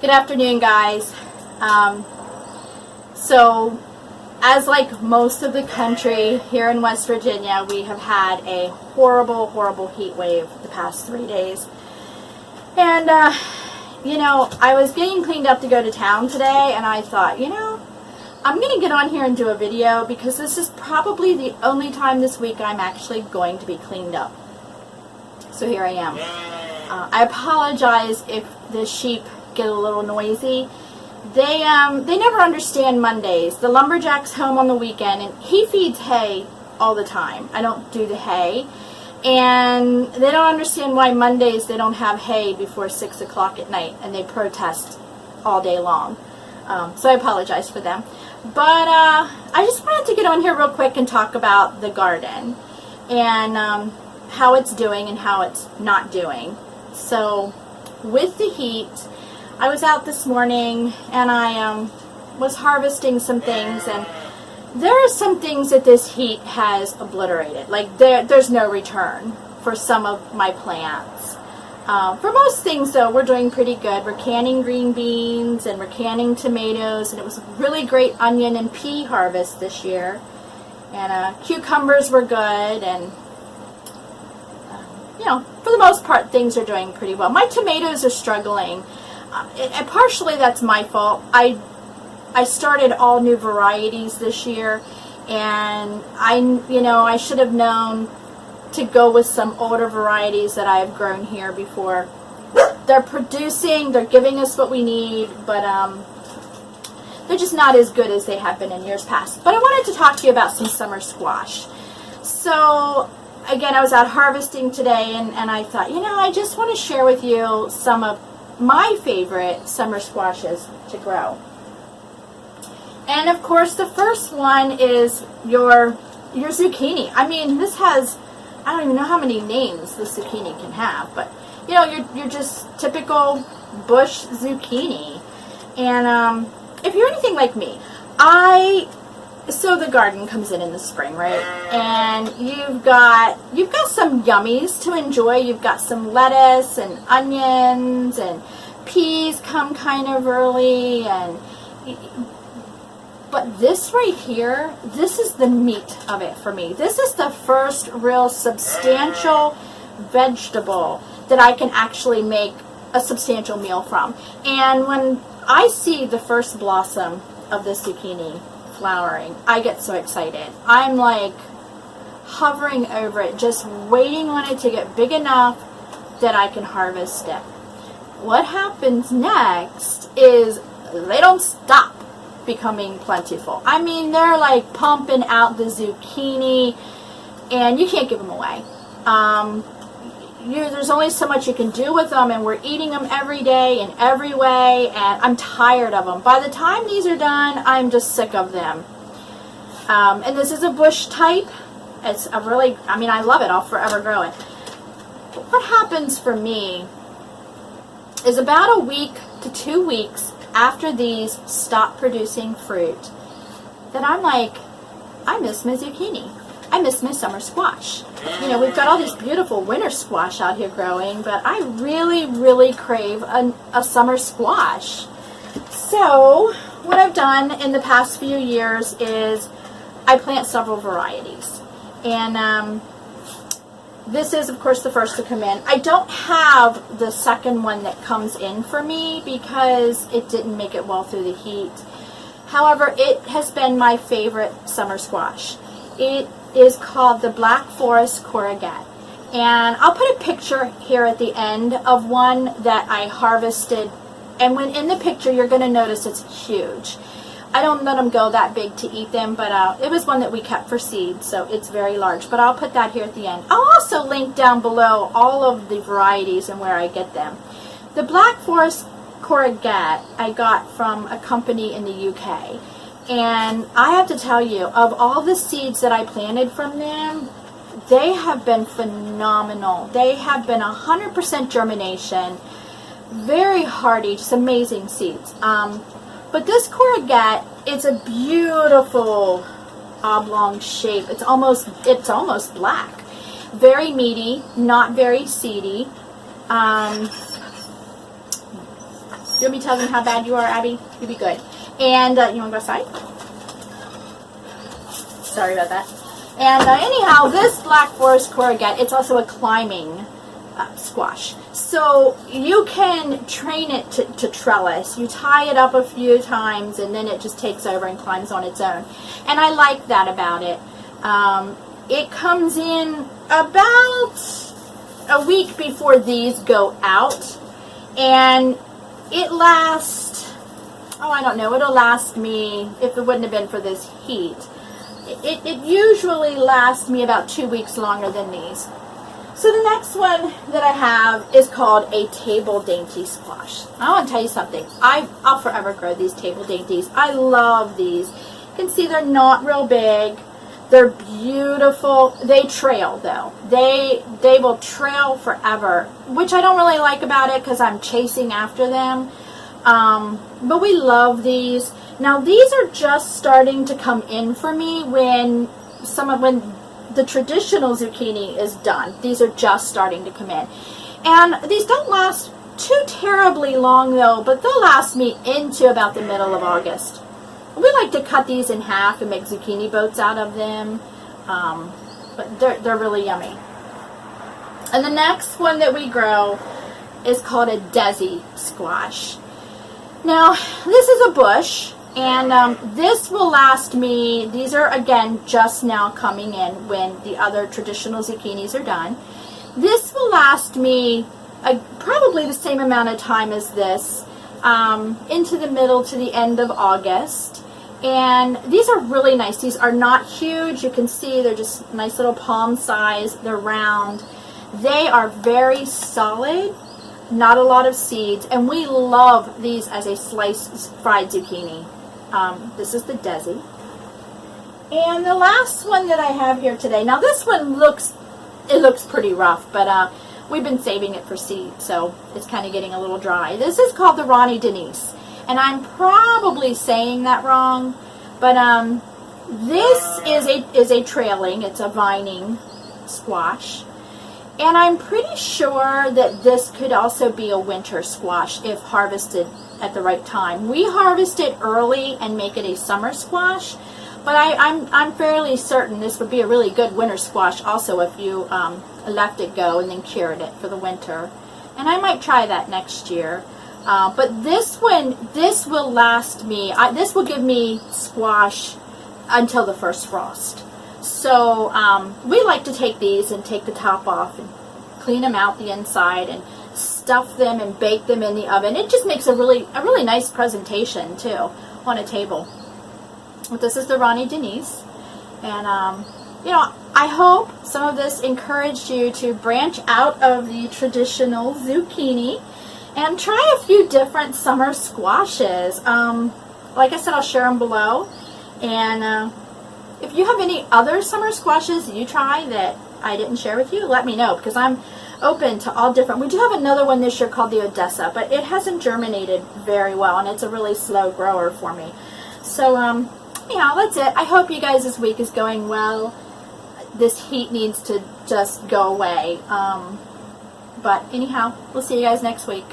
Good afternoon, guys. So, as like most of the country here in West Virginia, we have had a horrible heat wave the past 3 days. And, you know, I was getting cleaned up to go to town today, and I thought, you know, I'm going to get on here and do a video because this is probably the only time this week I'm actually going to be cleaned up. So here I am. I apologize if the sheep get a little noisy. They never understand Mondays. The lumberjack's home on the weekend, and he feeds hay all the time. I don't do the hay. And they don't understand why Mondays they don't have hay before 6 o'clock at night, and they protest all day long. So I apologize for them. But I just wanted to get on here real quick and talk about the garden and how it's doing and how it's not doing. So with the heat, I was out this morning and I was harvesting some things, and there are some things that this heat has obliterated. Like there's no return for some of my plants. For most things, though, we're doing pretty good. We're canning green beans and we're canning tomatoes, and it was a really great onion and pea harvest this year. And cucumbers were good, and you know, for the most part, things are doing pretty well. My tomatoes are struggling. And partially that's my fault. I started all new varieties this year, and I should have known to go with some older varieties that I have grown here before. They're producing, they're giving us what we need, but they're just not as good as they have been in years past. But I wanted to talk to you about some summer squash. So again, I was out harvesting today, and I thought, you know, I just want to share with you some of my favorite summer squashes to grow. And of course, the first one is your zucchini. I mean, this has, I don't even know how many names this zucchini can have, but you know, you're just typical bush zucchini. And if you're anything like me, so the garden comes in the spring, right? And you've got some yummies to enjoy. You've got some lettuce and onions, and peas come kind of early, but this right here, this is the meat of it for me. This is the first real substantial vegetable that I can actually make a substantial meal from. And when I see the first blossom of this zucchini flowering, I get so excited. I'm like hovering over it, just waiting on it to get big enough that I can harvest it. What happens next is they don't stop becoming plentiful. I mean, they're like pumping out the zucchini, and you can't give them away. There's only so much you can do with them, and we're eating them every day in every way, and I'm tired of them. By the time these are done, I'm just sick of them. And this is a bush type. It's a really, I mean, I love it. I'll forever grow it. But what happens for me is about a week to 2 weeks after these stop producing fruit, that I'm like, I miss my zucchini. I miss my summer squash. You know, we've got all these beautiful winter squash out here growing, but I really crave a summer squash. So what I've done in the past few years is I plant several varieties. And this is, of course, the first to come in. I don't have the second one that comes in for me because it didn't make it well through the heat. However, it has been my favorite summer squash. It is called the Black Forest corugette. And I'll put a picture here at the end of one that I harvested. And when in the picture, you're going to notice it's huge. I don't let them go that big to eat them, but it was one that we kept for seed, so it's very large. But I'll put that here at the end. I'll also link down below all of the varieties and where I get them. The Black Forest corugette I got from a company in the UK. And I have to tell you, of all the seeds that I planted from them, they have been phenomenal. They have been 100% germination, very hardy, just amazing seeds. But this corugette, it's a beautiful oblong shape. It's almost black. Very meaty, not very seedy. You want me to tell them how bad you are, Abby? You'll be good. And you want to go outside? Sorry about that. And anyhow, this Black Forest corugette, it's also a climbing squash. So you can train it to trellis. You tie it up a few times and then it just takes over and climbs on its own. And I like that about it. It comes in about a week before these go out. And it lasts, oh, I don't know, it'll last me, if it wouldn't have been for this heat, it usually lasts me about 2 weeks longer than these. So the next one that I have is called a table dainty squash. I want to tell you something. I'll forever grow these table dainties. I love these. You can see they're not real big. They're beautiful. They trail though. They will trail forever, which I don't really like about it because I'm chasing after them. But we love these. Now these are just starting to come in for me when the traditional zucchini is done. These are just starting to come in. And these don't last too terribly long though, but they'll last me into about the middle of August. We like to cut these in half and make zucchini boats out of them. But they're really yummy. And the next one that we grow is called a Desi squash. Now, this is a bush. And this will last me, these are again just now coming in when the other traditional zucchinis are done. This will last me probably the same amount of time as this, into the middle to the end of August. And these are really nice. These are not huge. You can see they're just nice little palm size. They're round. They are very solid, not a lot of seeds, and we love these as a sliced fried zucchini. This is the Desi. And the last one that I have here today, now this one looks pretty rough, but we've been saving it for seed, so it's kind of getting a little dry. This is called the Ronde De Nice, and I'm probably saying that wrong, but this is a trailing, it's a vining squash, and I'm pretty sure that this could also be a winter squash if harvested at the right time. We harvest it early and make it a summer squash, but I'm fairly certain this would be a really good winter squash also if you left it go and then cured it for the winter. And I might try that next year. But this one, this will last me, this will give me squash until the first frost. So we like to take these and take the top off and clean them out the inside and stuff them and bake them in the oven. It just makes a really nice presentation too on a table. But this is the Ronde De Nice, and you know, I hope some of this encouraged you to branch out of the traditional zucchini and try a few different summer squashes. Like I said, I'll share them below, and if you have any other summer squashes you try that I didn't share with you, let me know, because I'm open to all different. We do have another one this year called the Odessa, but it hasn't germinated very well, and it's a really slow grower for me. So, anyhow, that's it. I hope you guys this week is going well. This heat needs to just go away. But anyhow, we'll see you guys next week.